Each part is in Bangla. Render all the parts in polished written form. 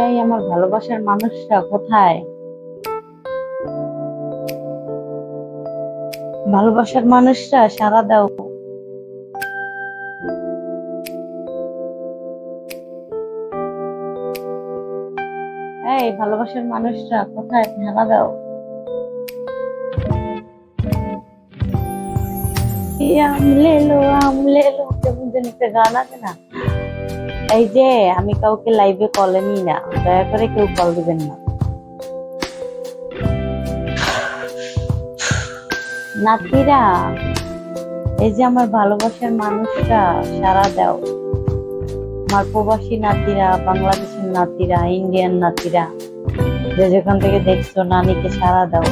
এই আমার ভালোবাসার মানুষটা কোথায়? ভালোবাসার মানুষটা সাড়া দাও। এই ভালোবাসার মানুষটা কোথায়, সাড়া দাও। আমলে লো কেমন যেন একটা গান আছে না? এই যে আমি কাউকে লাইভে কলে নিই না, দয়া করে কেউ কল দিবেন না। নাতিরা, এই যে আমার ভালোবাসার মানুষটা সাড়া দাও। আমার প্রবাসী নাতিরা, বাংলাদেশের নাতিরা, ইন্ডিয়ান নাতিরা, যে যেখান থেকে দেখছো, নানিকে সাড়া দাও।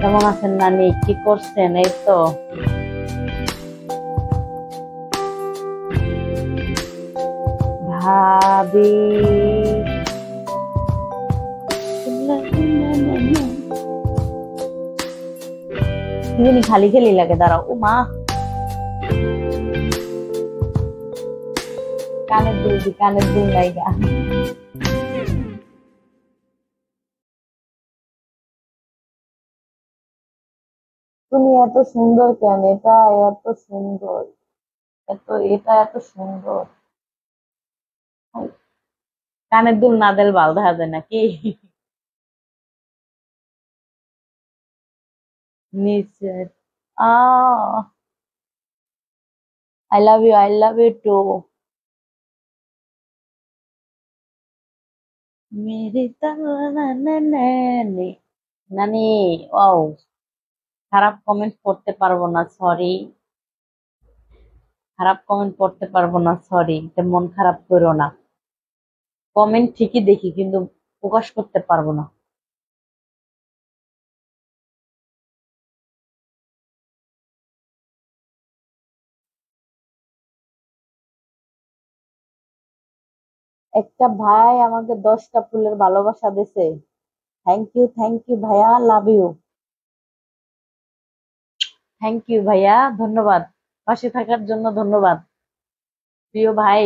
কেমন আছেন নানি? কি করছেন? এই তো ভাবি। তুমি খালি খালি লাগে, দাঁড়াও। ও মা, কানের দুল নাই গা। তুমি এত সুন্দর কেন? এটা এত সুন্দর, এত সুন্দর। কানের দুল না দিলে ভালো দেখা যায় নাকি? নিচে। Ah I love you too. মেরি নানি, নানি। ও, খারাপ কমেন্ট করতে পারবো না, সরি। খারাপ কমেন্ট পড়তে পারবো না, সরি। মন খারাপ করো না। কমেন্ট ঠিকই দেখি, কিন্তু প্রকাশ করতে পারবো না। একটা ভাই আমাকে 10টা ফুলের ভালোবাসা দিছে। থ্যাংক ইউ ভাইয়া, লাভ ইউ। থ্যাংক ইউ ভাইয়া, ধন্যবাদ। পাশে থাকার জন্য ধন্যবাদ, প্রিয় ভাই।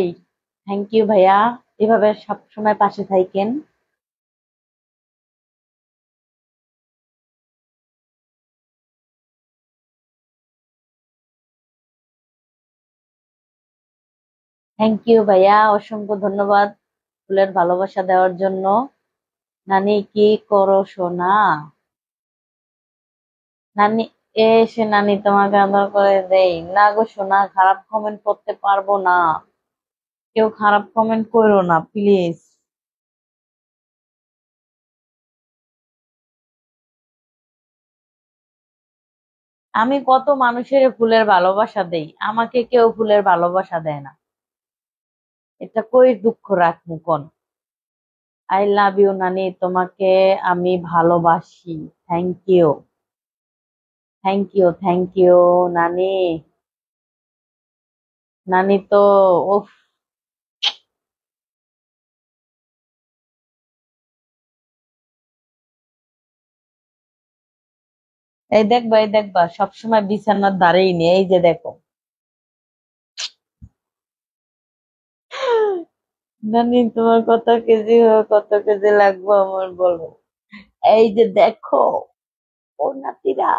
থ্যাংক ইউ ভাইয়া, এভাবে সব সময় পাশে থাকেন। থ্যাংক ইউ ভাইয়া, অসংখ্য ধন্যবাদ ফুলের ভালোবাসা দেওয়ার জন্য। নানি কি করো সোনা? নানি, এসে নানি তোমাকে আদর করে দেই না গো সোনা, খারাপ কমেন্ট করতে পারবো না। কেউ খারাপ কমেন্ট করো না প্লিজ। আমি কত মানুষের ফুলের ভালোবাসা দেই, আমাকে কেউ ফুলের ভালোবাসা দেয় না। এটা কই দুঃখ রাখবো কোন? আই লাভ ইউ নানি, তোমাকে আমি ভালোবাসি। থ্যাংক ইউ, থ্যাংক ইউ নানি। নানি তো, উফ। এই দেখবা সবসময় বিছানার ধারেই নেই, এই যে দেখো। নানি তোমার কত কেজি লাগবে আমার, বলো। এই যে দেখো, ও নাতিরা,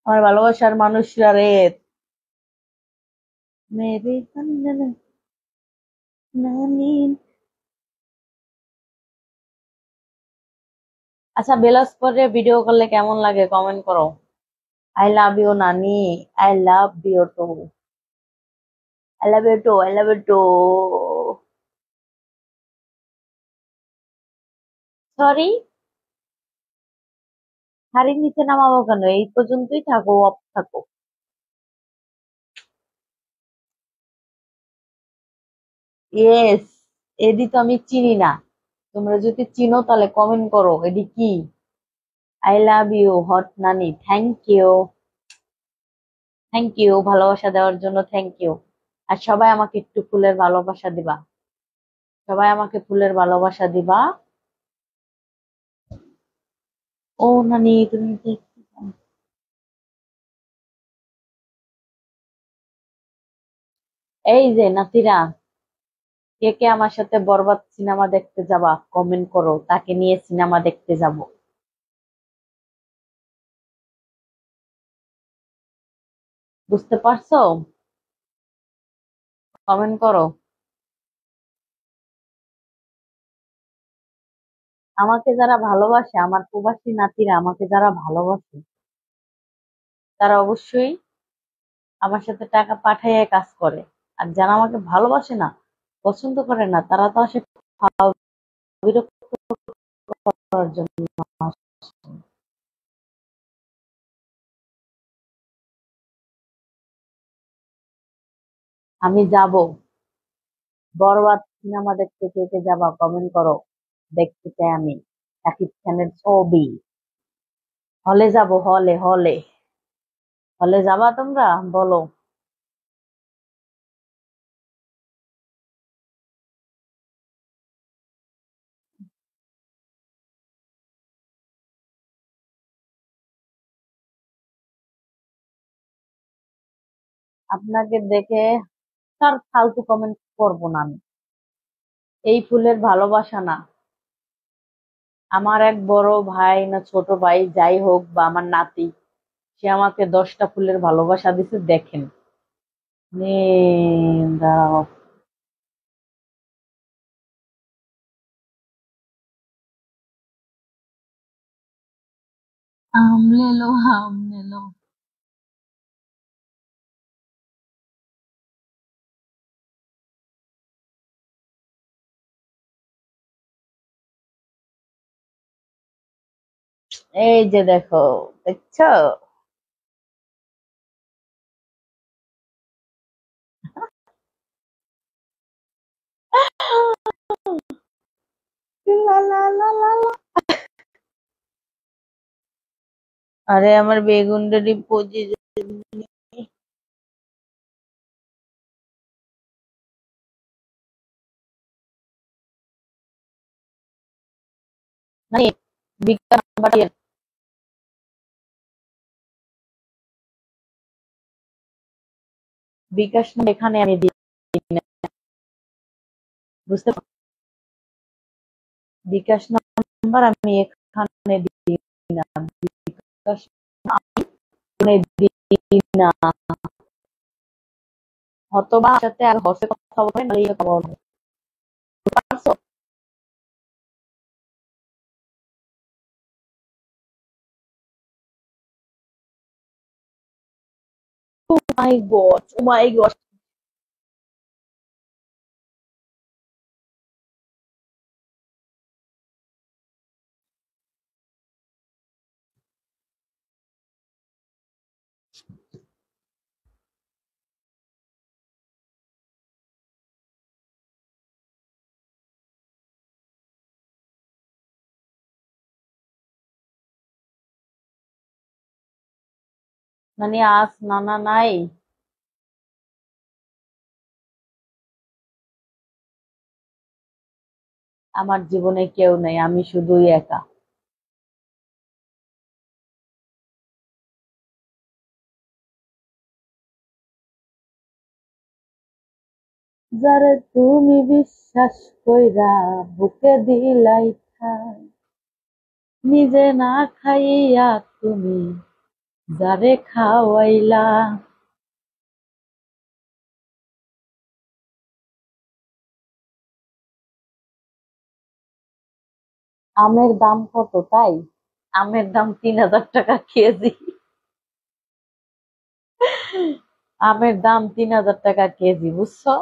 আমার ভালোবাসার মানুষরা রে। মেরে নানি। আচ্ছা, বেলাস করে ভিডিও করলে কেমন লাগে কমেন্ট করো। আই লাভ ইউ নানি, I love you too, I love you too, I love you too. Sorry, হাড়ির নিচে নামাবো কেন? এই পর্যন্তই থাকো, অফ থাকো। ইয়েস, এডি তো আমি চিনি না। তোমরা যদি চিনো তাহলে কমেন্ট করো, এডি কি? আই লাভ ইউ হট নানি, থ্যাংক ইউ ভালোবাসা দেওয়ার জন্য, থ্যাংক ইউ। আর সবাই আমাকে একটু ফুলের ভালোবাসা দিবা। সবাই আমাকে ফুলের ভালোবাসা দিবা। ও নানি, তুমি এই যে নাতিরা, কে কে আমার সাথে বরবাদ সিনেমা দেখতে যাবা কমেন্ট করো, তাকে নিয়ে সিনেমা দেখতে যাব। বুঝতে পারছো? কমেন্ট করো। আমাকে যারা ভালোবাসে, আমার প্রবাসী নাতিরা আমাকে যারা ভালোবাসে, তারা অবশ্যই আমার সাথে টাকা পাঠাইয়া কাজ করে। আর যারা আমাকে ভালোবাসে না, পছন্দ করে না, তারা তো আসে বিরক্ত করার জন্য। আমি যাব বরবাদ সিনেমা দেখতে, কে কে যাবা কমেন্ট করো। দেখতে চাই আমি শাকিব খানের ছবি। হলে যাব, হলে হলে। হলে যাবা তোমরা? বলো। আপনাকে দেখে তার ফালতু কমেন্ট করবো না আমি। এই ফুলের ভালোবাসা না। আমার এক বড় ভাই না ছোট ভাই যাই হোক, বা আমার নাতি, সে আমাকে 10টা ফুলের ভালোবাসা দিছে, দেখেন। দাঁড়াও। আম লে লো, আম লে লো। এই যে দেখো, দেখছো? লা লা লা লা লা। আরে আমার বেগুনটারি পচে মানে বিকাশ নাম্বার, বিকাশ নাম্বার এখানে আমি দিই না। বুঝতে পারছো? বিকাশ নাম্বার আমি এখানে দিই না। বিকাশ আমি দিই না। হতবা সাথে আর হসে কথা বলবে না, কথা বলবে। বুঝতে পারছো? ও মাই গড, ও মাই গড। মানে আজ নানা নাই। আমার জীবনে কেউ নেই, আমি শুধুই একা। যারে তুমি বিশ্বাস কইরা বুকে দিলাই ঠাই, নিজে না খাইয়া তুমি যারে খাওয়াইলা। আমের দাম কত তাই? আমের দাম 3000 টাকা কেজি। আমের দাম 3000 টাকা কেজি, বুঝছো?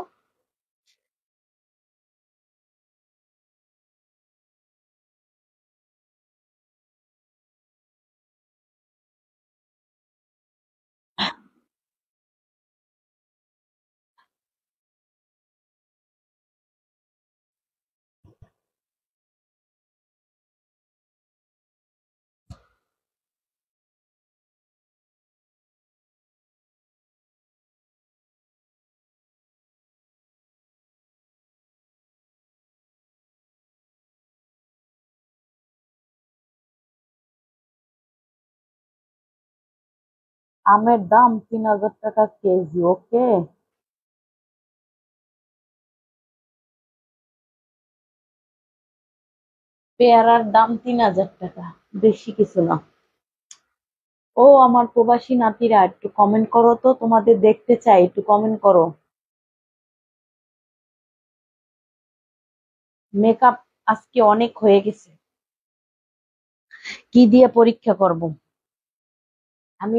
আমের দাম 3000 টাকা কেজি, ওকে। পেয়ারার দাম 3000 টাকা, বেশি কিছু না। ও আমার প্রবাসী নাতিরা, একটু কমেন্ট করো তো, তোমাদের দেখতে চাই, একটু কমেন্ট করো। মেকআপ আজকে অনেক হয়ে গেছে। কি দিয়ে পরীক্ষা করব? আমি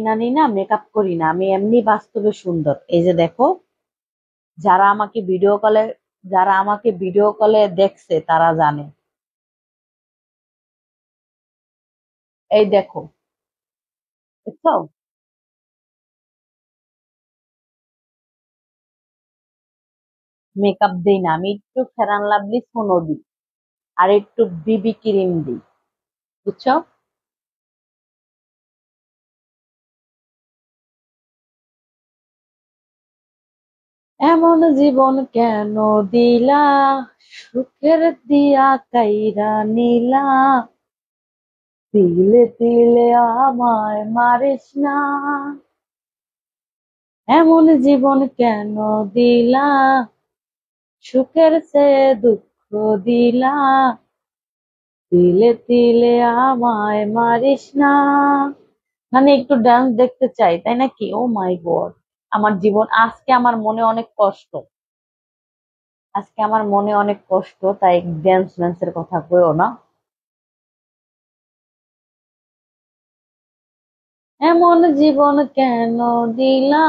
নানি না মেকআপ করি না, আমি এমনি বাস্তবে সুন্দর। এই যে দেখো, যারা আমাকে ভিডিও কলে যারা আমাকে ভিডিও কলে দেখছে তারা জানে। এই দেখো, দেখছো? মেকআপ দিই না, আমি একটু ফেরান লাভলি সোনো দিই, আর একটু বিবি ক্রিম দিই, বুঝছো? এমন জীবন কেন দিলা, সুখের দিয়া কাইরা নিলা, তিলে তিলে আমায় মারিস না, এমন জীবন কেন দিলা, সুখের চেয়ে দুঃখ দিলা, তিলে তিলে আমায় মারিস না। মানে একটু ডান্স দেখতে চাই, তাই নাকি? ও মাই গড, আমার জীবন আজকে, আমার মনে অনেক কষ্ট। আজকে আমার মনে অনেক কষ্ট, তাই ড্যান্স ম্যান্সের কথা কইও না। এমন জীবন কেন দিলা,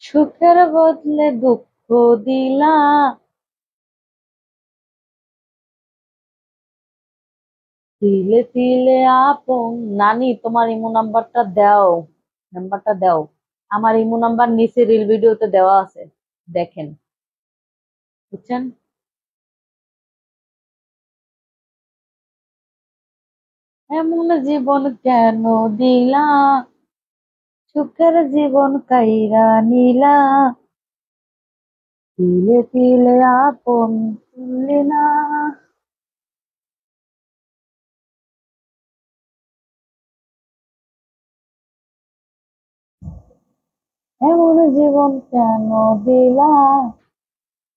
সুখের বদলে দুঃখ দিলা, তিলে তিলে আপন। নানি, তোমার ইমো নাম্বারটা দাও, নাম্বারটা দাও। আমার ইমো নাম্বার নিচে রিল ভিডিওতে দেওয়া আছে, দেখেন, বুঝছেন? এমন জীবন কেন দিলা, সুখের জীবন কাইরা নিলা, তিলে তিলে আপন তুললে না। এমন জীবন কেন দিলা।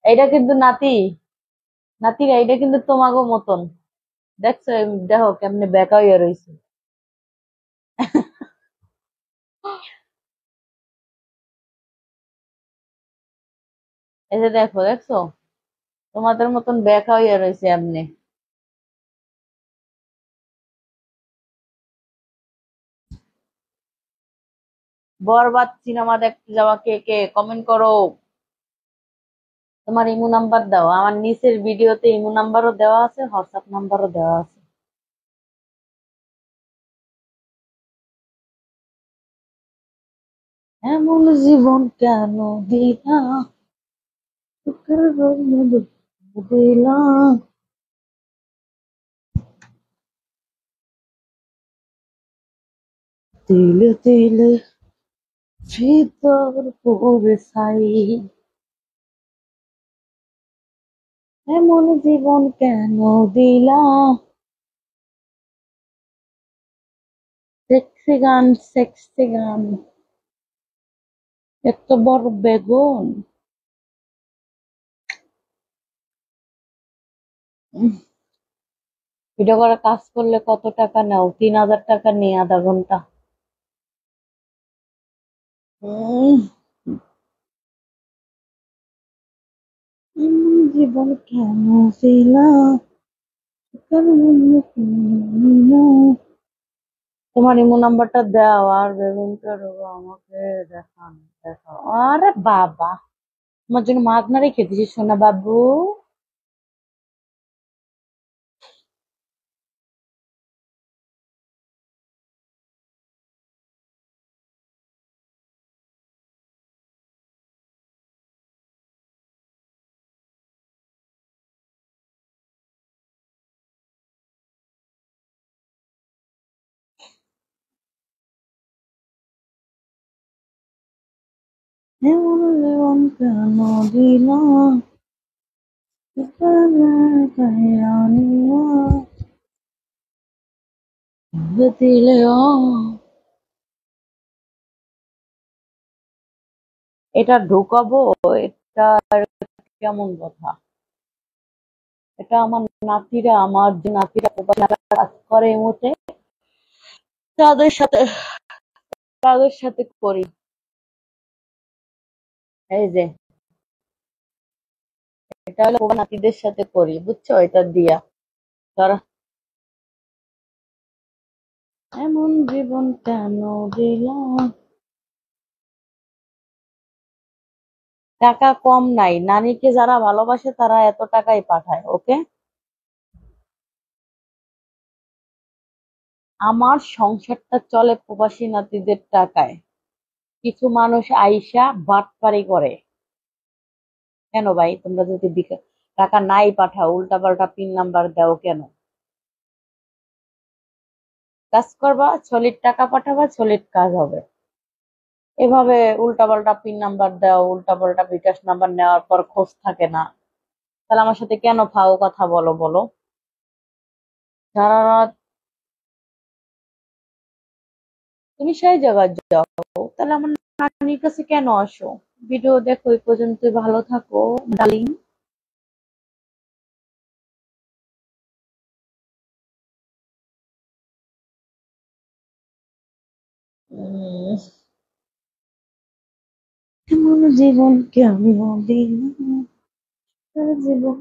এইটা কিন্তু নাতিরা, এটা কিন্তু তোমাগো মতন। দেখছো? দেখো কেমনে বেকা হইয়া রইছে। এই যে দেখো, দেখছো? তোমাদের মতন বেকা হইয়া রইছে এমনি। বরবাদ সিনেমা দেখতে যাওয়া কে কে কমেন্ট করো। তোমার ইমো নাম্বার দাও, আমার নিচের ভিডিওতে ইমো নাম্বারও দেওয়া আছে, হোয়াটসঅ্যাপ নাম্বারও দেওয়া আছে। এমন জীবন কেন দিলা, সুখের বদলে দুঃখ দিলা, তিলে তিলে ভিতর পড়ে ছাই। এমন জীবন কেন দিলা। সেক্সি গান, সেক্সি গান। এত বড় বেগুন। ভিডিও করে কাজ করলে কত টাকা নাও? 3000 টাকা নিয়ে আধা ঘন্টা। উম, জীবন কেন দিলা, তোমার ইমো নাম্বারটা দাও, আর বেগুনটা দেবো আমাকে। দেখান, দেখাও। আরে বাবা, তোমার জন্য মাছ না রেখে দিছি সোনা বাবু। এমন জীবন কেন দিলা, দিলে এটা ঢুকাবো? এটা কেমন কথা? এটা আমার নাতিরা, আমার যে নাতিরা প্রবাসী কাজ করে এই মুহূর্তে, তাদের সাথে তাদের সাথে করি। এই যে এটা হলো প্রবাসী নাতিদের সাথে করি, বুঝছো? এটা দিয়া ধরো, এমন জীবন কেন দিলাম। টাকা কম নাই, নানিকে যারা ভালোবাসে তারা এত টাকাই পাঠায়, ওকে? আমার সংসারটা চলে প্রবাসী নাতিদের টাকায়। কিছু মানুষ আইসা বাটপারি করে। কেন ভাই, তোমরা যদি টাকা নাই পাঠাও, উল্টা পাল্টা পিন নাম্বার দাও কেন? কাজ করবা, সলিড টাকা পাঠাবা, সলিড কাজ হবে। এভাবে উল্টা পাল্টা পিন নাম্বার দাও, উল্টা পাল্টা বিকাশ নাম্বার নেওয়ার পর খোঁজ থাকে না, তাহলে আমার সাথে কেন ফাও কথা বলো বলো? সারা রাত তুমি সেই জায়গায় যাও, তাহলে আমার নানির কাছে কেন আসো? ভিডিও দেখো, ওই পর্যন্ত ভালো থাকো ডার্লিং। উম, এমন জীবন কেমন দিলাম, জীবন।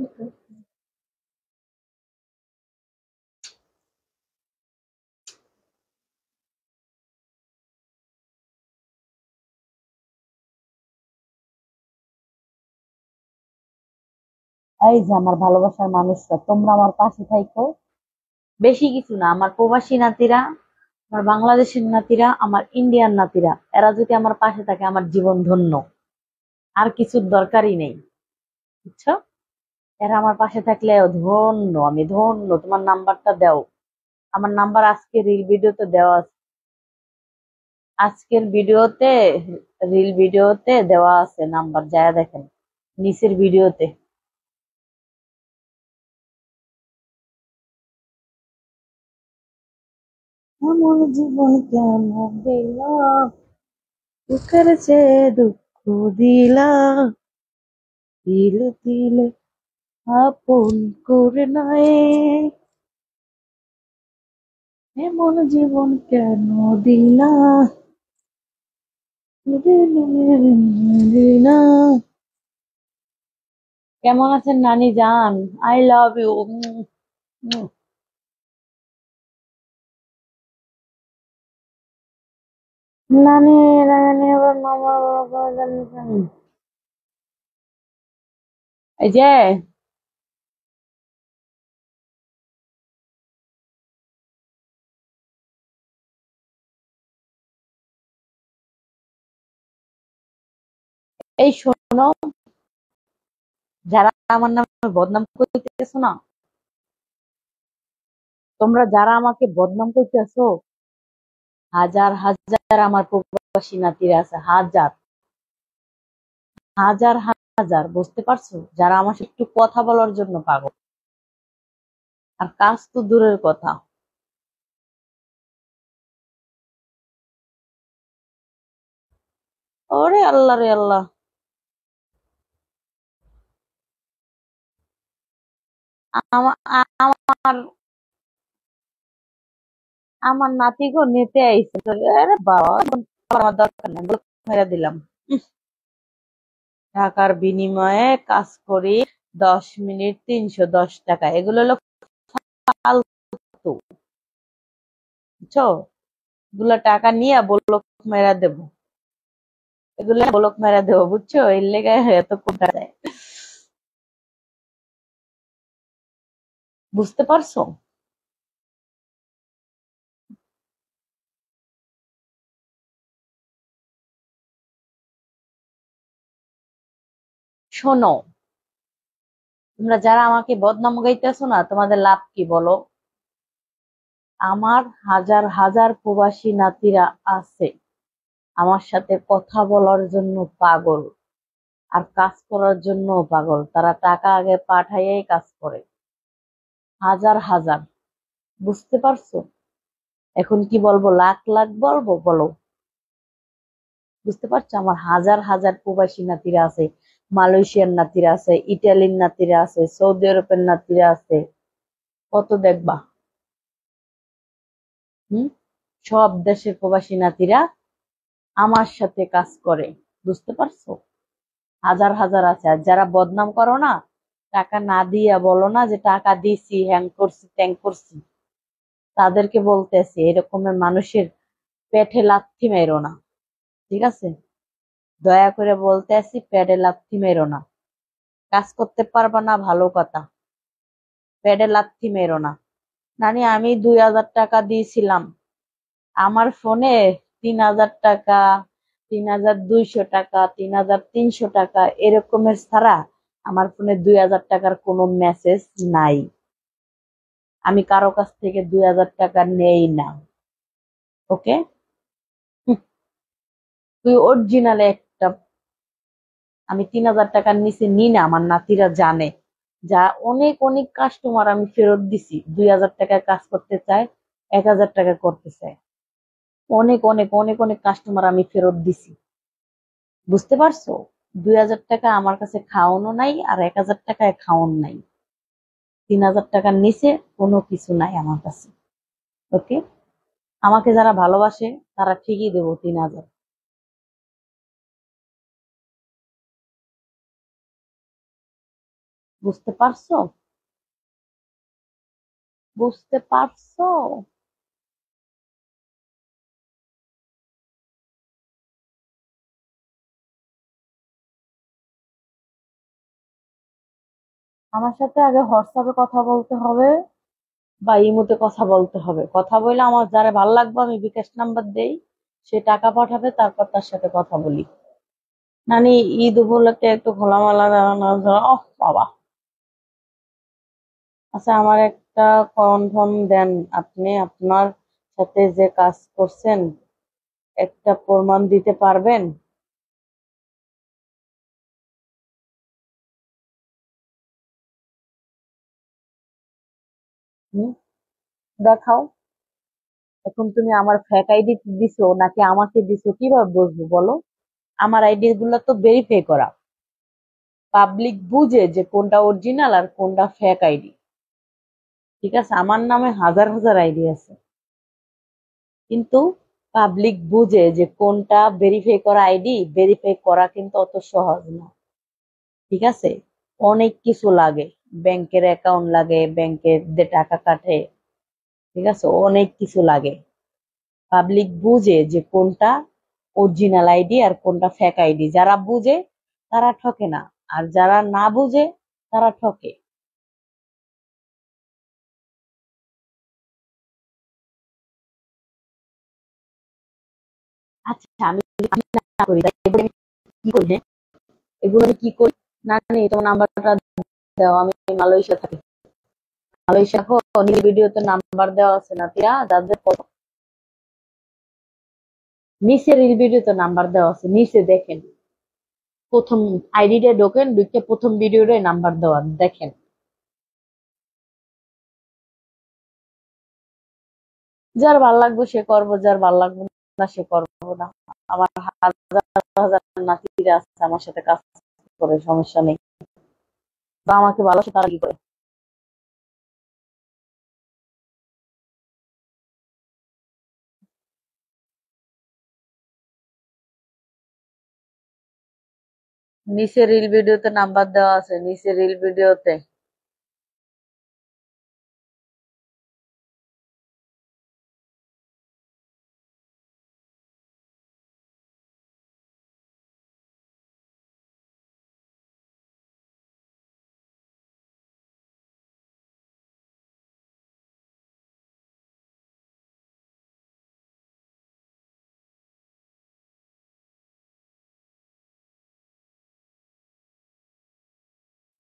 এই যে আমার ভালোবাসার মানুষরা, তোমরা আমার পাশে থাইকো। বেশি কিছু না, আমার প্রবাসী নাতিরা, আমার বাংলাদেশের নাতিরা, আমার ইন্ডিয়ান নাতিরা, এরা যদি আমার পাশে থাকে আমার জীবন ধন্য। আর কিছুর দরকারই নেই, বুঝছো? এরা আমার পাশে থাকলে ধন্য, আমি ধন্য। তোমার নাম্বারটা দাও, আমার নাম্বার আজকে রিল ভিডিওতে দেওয়া আছে। আজকের ভিডিওতে, রিল ভিডিওতে দেওয়া আছে নাম্বার, যায় দেখেন নিচের ভিডিওতে। এমন জীবন কেন দিলাম, দুঃখের চেয়ে দুঃখ দিলাম, দিলে দিলে আপন করে নয়, এমন জীবন কেন দিলাম, দিলাম। কেমন আছেন নানি জান? I love you. নানি, নানি আবার মামা বাবা জানেন। এই যে এই শোনো, যারা আমার নামে বদনাম করতেছো না, তোমরা যারা আমাকে বদনাম করতেছো, হাজার হাজার আমার প্রবাসী নাতিরা আছে, হাজার হাজার হাজার, বুঝতে পারছো? যারা আমার সাথে একটু কথা বলার জন্য পাগল। আর কাজ তো দূরের কথা। ওরে আল্লাহ রে আল্লাহ। আমার আমার নাতি গো নিতে আইছে। আরে বাবা, আমার দরকার নেই, ব্লক মেরে দিলাম। টাকার বিনিময়ে কাজ করি, 10 মিনিট 310 টাকা, এগুলো হলো ফালতু, বুঝছো? এগুলো টাকা নিয়ে ব্লক মেরা দেবো, এগুলো ব্লক মেরা দেবো, বুঝছো? এর লেগে এত কোথা যায়, বুঝতে পারছো? শোনো, তোমরা যারা আমাকে বদনাম গাইতেছো না, তোমাদের লাভ কি বলো? আমার হাজার হাজার প্রবাসী নাতিরা আছে, আমার সাথে কথা বলার জন্য পাগল, আর কাজ করার জন্য পাগল। তারা টাকা আগে পাঠাইয়াই কাজ করে, হাজার হাজার, বুঝতে পারছো? এখন কি বলবো, লাখ লাখ বলবো বলো? বুঝতে পারছো? আমার হাজার হাজার প্রবাসী নাতিরা আছে, মালয়েশিয়ার নাতিরা আছে, ইটালির নাতিরা আছে, সৌদি আরবের নাতিরা আছে, কত দেখবা। হুম। সব দেশের প্রবাসী নাতিরা আমার সাথে কাজ করে, বুঝতে পারছো? হাজার হাজার আছে। আর যারা বদনাম করো না, টাকা না দিয়া বলো না যে টাকা দিছি, হ্যাং করছি, ত্যাং করছি, তাদেরকে বলতেছি এরকমের মানুষের পেটে লাথি মেরো না, ঠিক আছে? দয়া করে বলতে আসি, পেটে লাথি মেরো না। কাজ করতে পারবা না, ভালো কথা, পেটে লাথি মেরো না। নানি আমি 2,000 টাকা দিয়েছিলাম, আমার ফোনে 3,000 টাকা, 3,200 টাকা, 3,300 টাকা এরকমের ছাড়া আমার ফোনে 2,000 টাকার কোনো মেসেজ নাই। আমি কারো কাছ থেকে 2,000 টাকা নেই না। ওকে? তুই অরিজিনালে একটা, আমি 3,000 টাকার নিচে নি না, আমার নাতিরা জানে। যা অনেক অনেক কাস্টমার আমি ফেরত দিছি, 2,000 টাকায় কাজ করতে চায়, 1,000 টাকা করতে চায়। অনেক অনেক অনেক অনেক কাস্টমার আমি ফেরত দিছি, বুঝতে পারছো? 2,000 টাকা আমার কাছে খাওয়ানো নাই, আর 1,000 টাকায় খাওয়ান নাই। 3,000 টাকার নিচে কোনো কিছু নাই আমার কাছে। ওকে? আমাকে যারা ভালোবাসে তারা ঠিকই দেবো 3,000। বুঝতে পারছো? বুঝতে পারছো? আমার সাথে আগে হোয়াটসঅ্যাপে কথা বলতে হবে বা ইমোতে কথা বলতে হবে। কথা বলে আমার যারা ভালো লাগবে আমি বিকাশ নাম্বার দেই, সে টাকা পাঠাবে, তারপর তার সাথে কথা বলি। নানি, ঈদ উপলক্ষে একটু খোলামেলা জানানো ওহ বাবা। আচ্ছা, আমার একটা কনফার্ম দেন, আপনি আপনার সাথে যে কাজ করছেন একটা প্রমাণ দিতে পারবেন? হুম, দেখাও। এখন তুমি আমার ফেক আইডি দিছো নাকি আমাকে দিছো, কিভাবে বুঝবো বলো? আমার আইডি গুলো তো ভেরিফাই করা, পাবলিক বুঝে যে কোনটা অরিজিনাল আর কোনটা ফেক আইডি। ঠিক আছে, আমার নামে হাজার হাজার আইডি আছে, কিন্তু পাবলিক বুঝে যে কোনটা ভেরিফাই করা আইডি। ভেরিফাই করা কিন্তু অত সহজ না, ঠিক আছে? অনেক কিছু লাগে, ব্যাংকের অ্যাকাউন্ট লাগে, ব্যাংকের যে টাকা কাটে, ঠিক আছে, অনেক কিছু লাগে। পাবলিক বুঝে যে কোনটা অরিজিনাল আইডি আর কোনটা ফেক আইডি। যারা বুঝে তারা ঠকে না, আর যারা না বুঝে তারা ঠকে। আচ্ছা, আমি আমি না করি তাই এগুলো আমি কি করি, হ্যাঁ? এগুলো আমি কি করি? না নেই, তোমার নাম্বারটা দাও, আমি মালয়েশিয়া থাকি। মালয়েশিয়া দেখো, নীল ভিডিওতে নাম্বার দেওয়া আছে না তিয়া, যাদের নিচে রিল ভিডিওতে নাম্বার দেওয়া আছে, নিচে দেখেন। প্রথম আইডিটা ঢোকেন, ঢুকে প্রথম ভিডিওটাই নাম্বার দেওয়া, দেখেন। যার ভাল লাগবে সে করবো, যার ভাল লাগবে না সে করবো না। আমার হাজার হাজার নাতিরা আছে আমার সাথে কাজ করে, সমস্যা নেই। বা আমাকে ভালোবাসে তারা কি করে। নিচে রিল ভিডিওতে নাম্বার দেওয়া আছে, নিচে রিল ভিডিওতে।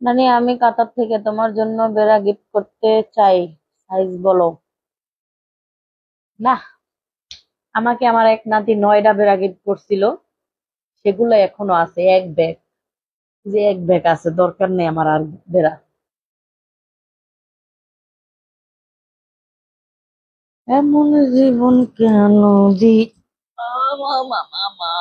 মানে আমি কাতার থেকে তোমার জন্য বেড়া গিফট করতে চাই, সাইজ বলো। না, আমাকে আমার এক নাতি 9টা বেড়া গিফট করছিল, সেগুলো এখনো আছে, এক ব্যাগ, যে এক ব্যাগ আছে, দরকার নেই আমার আর বেড়া। এমন জীবন কেন দি মা, মা, মা, মা।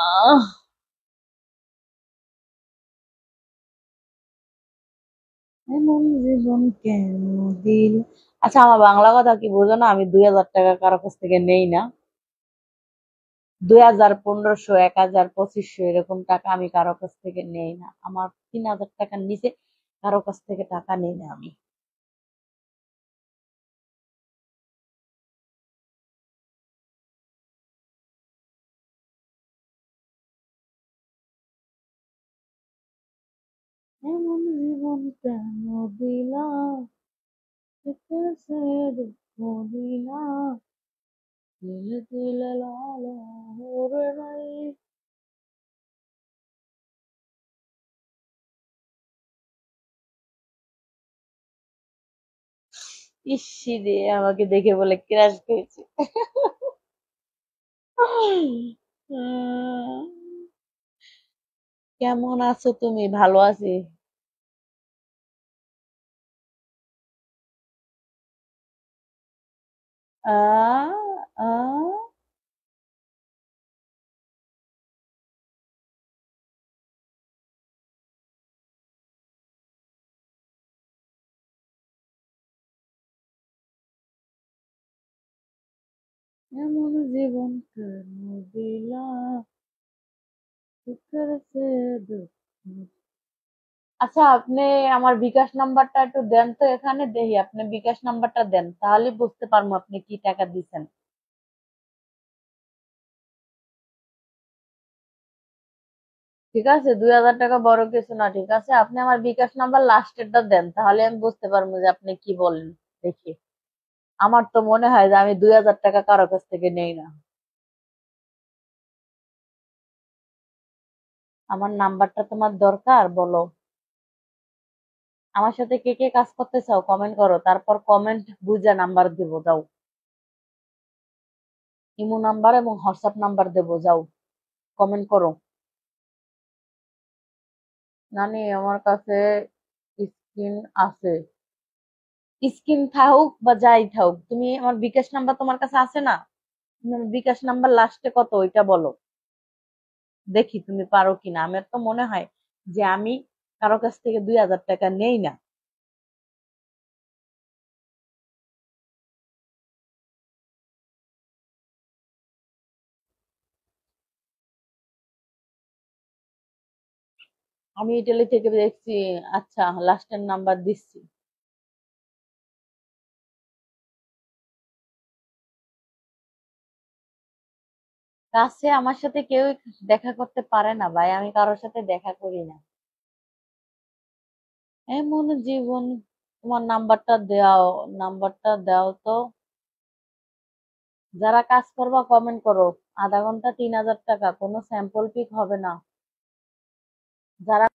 এমন জীবন কেন দিল। আচ্ছা, আমার বাংলা কথা কি বোঝো না? আমি 2000 টাকা কারো কাছ থেকে নেই না। 2000, 1500, 1000, 2500 এরকম টাকা আমি কারো কাছ থেকে নেই না। আমার 3000 টাকার নিচে কারো কাছ থেকে টাকা নেই না আমি। এমন জীবন কেন দিলাম, সে দুঃখ দিলাম, দিলে দিলে লালা ওরে ভাই। ইসি রে, আমাকে দেখে বলে ক্রাশ খেয়েছে। কেমন আছো তুমি? ভালো আছি। আ আ এমন জীবন কেন দিলা, সুখের চেয়ে দুঃখ। আচ্ছা, আপনি আমার বিকাশ নাম্বারটা একটু দেন তো, এখানে দেখি আপনি বিকাশ নাম্বারটা দেন, তাহলে বুঝতে পারবো আপনি কি টাকা দিচ্ছেন। ঠিক আছে, 2000 টাকা বড় কিছু না, ঠিক আছে, আপনি আমার বিকাশ নাম্বার লাস্টেরটা দেন, তাহলে আমি বুঝতে পারবো যে আপনি কি বলেন। দেখি, আমার তো মনে হয় যে আমি 2000 টাকা কারো কাছ থেকে নেই না। আমার নাম্বারটা তোমার দরকার, বলো। আমার সাথে কে কে কাজ করতে চাও কমেন্ট করো, তারপর কমেন্ট বুঝে নাম্বার দিব, যাও। ইমো নাম্বার এবং হোয়াটসঅ্যাপ নাম্বার দেবো, যাও। কমেন্ট করো। নানি, আমার কাছে স্ক্রিন আছে। স্ক্রিন থাকুক বা যাই থাকুক, তুমি আমার বিকাশ নাম্বার তোমার কাছে আছে না? তুমি আমার বিকাশ নাম্বার লাস্টে কত ওইটা বলো, দেখি তুমি পারো কিনা। আমার তো মনে হয় যে আমি কারো কাছ থেকে 2000 টাকা নেই না। আমি ইটালি থেকে দেখছি। আচ্ছা, লাস্টের নাম্বার দিচ্ছি। কাছে আমার সাথে কেউ দেখা করতে পারে না ভাই, আমি কারোর সাথে দেখা করি না। এমন জীবন। তোমার নাম্বারটা দাও, নাম্বারটা দাও তো। যারা কাজ করবা কমেন্ট করো। আধা ঘন্টা 3000 টাকা, কোনো স্যাম্পল পিক হবে না। যারা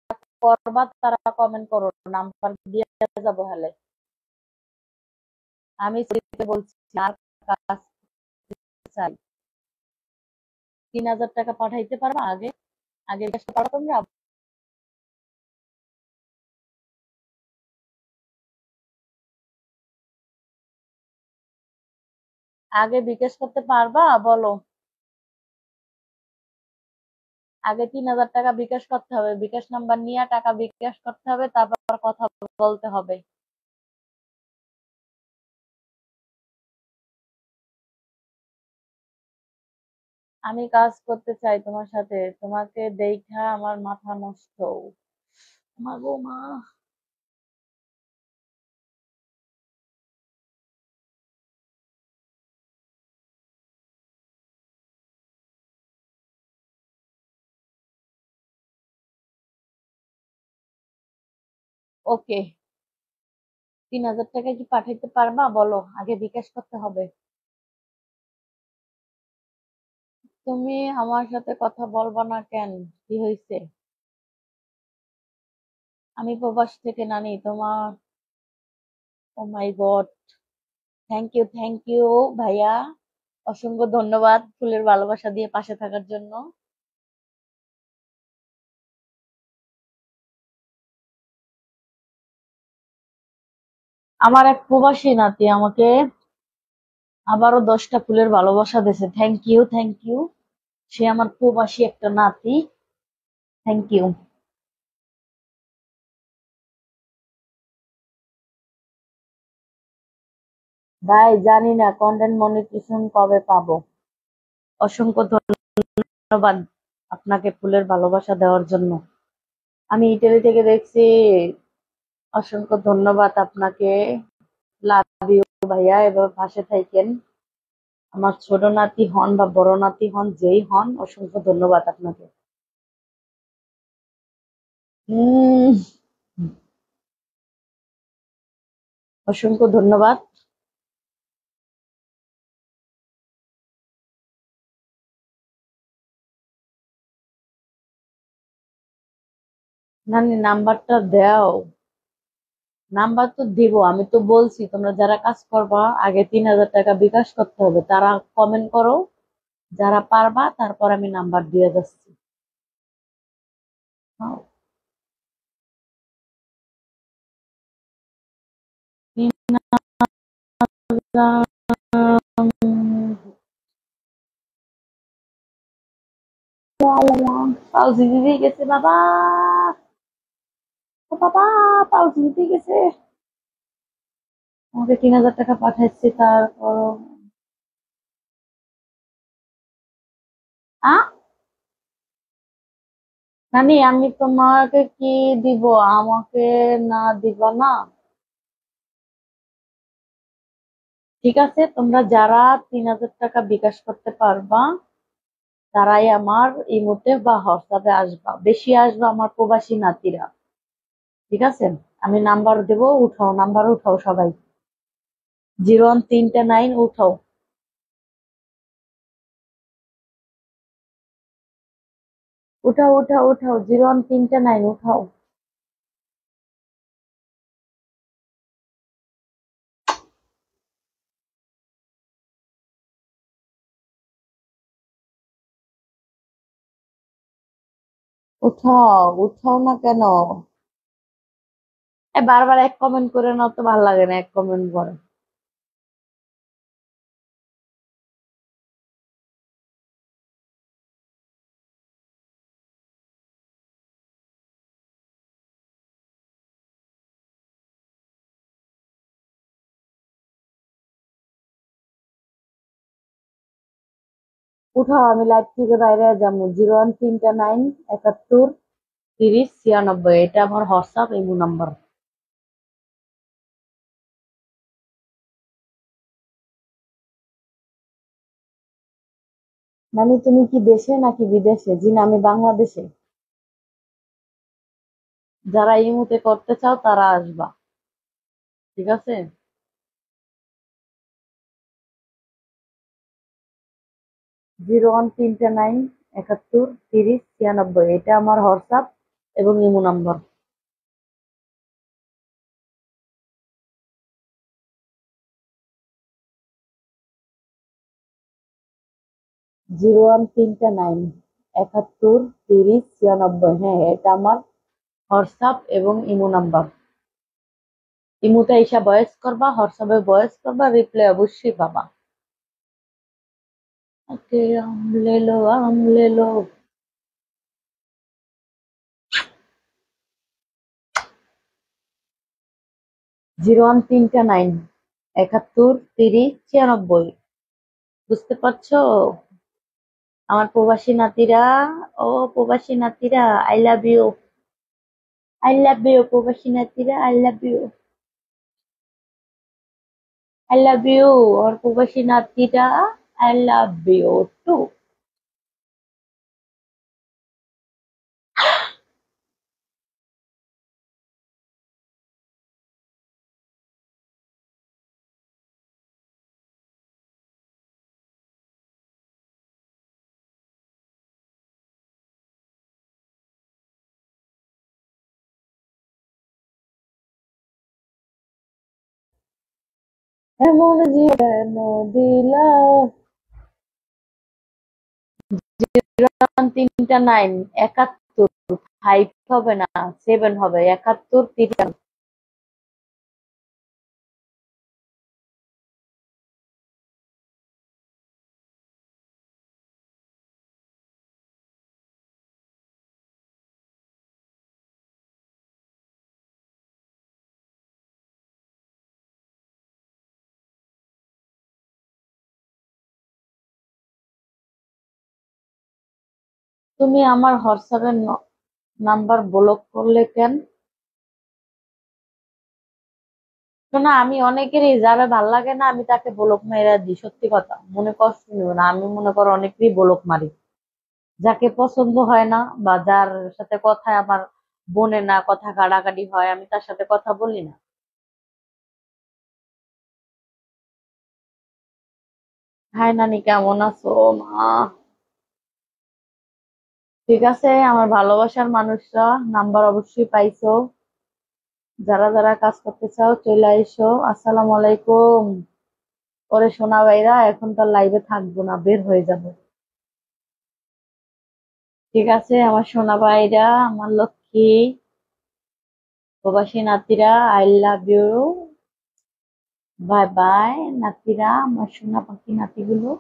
করবা তারা কমেন্ট করো, নাম্বার দিয়ে যাবো হলে। আমি দিতে বলছি, আর কাজ চাই। 3000 টাকা পাঠাইতে পারবা আগে? আগে জিজ্ঞাসা করো তোমরা। আগে বিকাশ করতে পারবা, বলো। আগে 3000 টাকা বিকাশ করতে হবে, বিকাশ নাম্বার নিয়ে টাকা বিকাশ করতে হবে, তারপর কথা বলতে হবে। আমি কাজ করতে চাই তোমার সাথে, তোমাকে দেখা আমার মাথা নষ্ট। মা গো মা। ওকে, 3000 টাকা কি পাঠাইতে পারবা, বলো। আগে বিকাশ করতে হবে। তুমি আমার সাথে কথা বলবা না কেন? কি হয়েছে? আমি প্রবাস থেকে নানি তোমার। ও মাই গড। থ্যাংক ইউ ভাইয়া। অসংখ্য ধন্যবাদ ফুলের ভালোবাসা দিয়ে পাশে থাকার জন্য। আমার এক প্রবাসী নাতি আমাকে আবারও 10টা ফুলের ভালোবাসা দিয়েছে। Thank you. সে আমার প্রবাসী একটা নাতি। Thank you. ভাই জানি না কন্টেন্ট মনিটাইজেশন কবে পাবো। অসংখ্য ধন্যবাদ আপনাকে ফুলের ভালোবাসা দেওয়ার জন্য। আমি ইটালি থেকে দেখছি। অসংখ্য ধন্যবাদ আপনাকে। লাভ ইউ ভাইয়া, এভাবে পাশে থাকেন। আমার ছোট নাতি হন বা বড় নাতি হন, যেই হন, অসংখ্য ধন্যবাদ আপনাকে। উম অসংখ্য ধন্যবাদ। নানি নাম্বারটা দাও। নাম্বার তো দিব, আমি তো বলছি তোমরা যারা কাজ করবা আগে 3,000 টাকা বিকাশ করতে হবে, তারা কমেন্ট করো। যারা পারবা তারপর আমি নাম্বার দিয়ে যাচ্ছি। হ্যাঁ। 3,000 দিদি গেছে বাবা। ও বাবা, পাউজি দিতে গেছে। আমাকে 3,000 টাকা পাঠাচ্ছে, তারপর নানি আমি তোমাকে কি দিব? আমাকে না দিবা না? ঠিক আছে, তোমরা যারা 3,000 টাকা বিকাশ করতে পারবা তারাই আমার ইমোতে বা হোয়াটসঅ্যাপে আসবা, বেশি আসবা আমার প্রবাসী নাতিরা। ঠিক আছে, আমি নাম্বার দেব, উঠাও, নাম্বার উঠাও সবাই। 0139 উঠাও। উঠাও উঠাও উঠাও, 0139 উঠাও। উঠাও উঠাও না কেন? বারবার এক কমেন্ট করে নাও তো, ভালো লাগে না এক কমেন্ট করে। উঠাও, আমি লাইভ থেকে বাইরে যাবো। 0139 71 30 96, এটা আমার হোয়াটসঅ্যাপ ইমো নাম্বার। মানে তুমি কি দেশে নাকি বিদেশে? জি না, আমি বাংলাদেশে। যারা ইমুতে করতে চাও তারা আসবা। ঠিক আছে। 0139 71 30 96, এটা আমার হোয়াটসঅ্যাপ এবং ইমো নাম্বার। 0139 71 30 96, হ্যাঁ এটা আমার হোয়াটসঅ্যাপ এবং ইমো নাম্বার। ইমোতে এসে ভয়েস করবা, হোয়াটসঅ্যাপে ভয়েস করবা, রিপ্লাই অবশ্যই পাবা। ওকে, আম লে লো, আম লে লো। 0139 71 30 96, বুঝতে পারছো? আমার প্রবাসী নাতিরা, ও প্রবাসী নাতিরা, I love you. I love you প্রবাসী নাতিরা, I love you. I love you আর প্রবাসী নাতিরা, আই লাভ ইউ টু। এমন জীবন দিলা। 0139 71, 5 হবে না, 7 হবে, 71 30। তুমি আমার হোয়াটসঅ্যাপের নাম্বার ব্লক করলে কেন? শোনা, আমি অনেকেরই যারা ভাল লাগে না আমি তাকে ব্লক মেরে দিই, সত্যি কথা, মনে কষ্ট নিও না। আমি মনে করো অনেকেরই ব্লক মারি, যাকে পছন্দ হয় না বা যার সাথে কথা আমার বনে না, কথা কাটাকাটি হয়, আমি তার সাথে কথা বলি না। হাই নানি, কেমন আছো মা? ঠিক আছে, আমার ভালোবাসার মানুষরা, নাম্বার অবশ্যই পাইছো। যারা যারা কাজ করতে চাও চলে আইসো। আসসালামু আলাইকুম। ওরে সোনা ভাইরা, এখন তো লাইভে থাকবো না, বের হয়ে যাবো। ঠিক আছে আমার সোনা ভাইরা, আমার লক্ষ্মী প্রবাসী নাতিরা, I love you. Bye bye নাতিরা, আমার সোনা পাখি নাতিগুলো।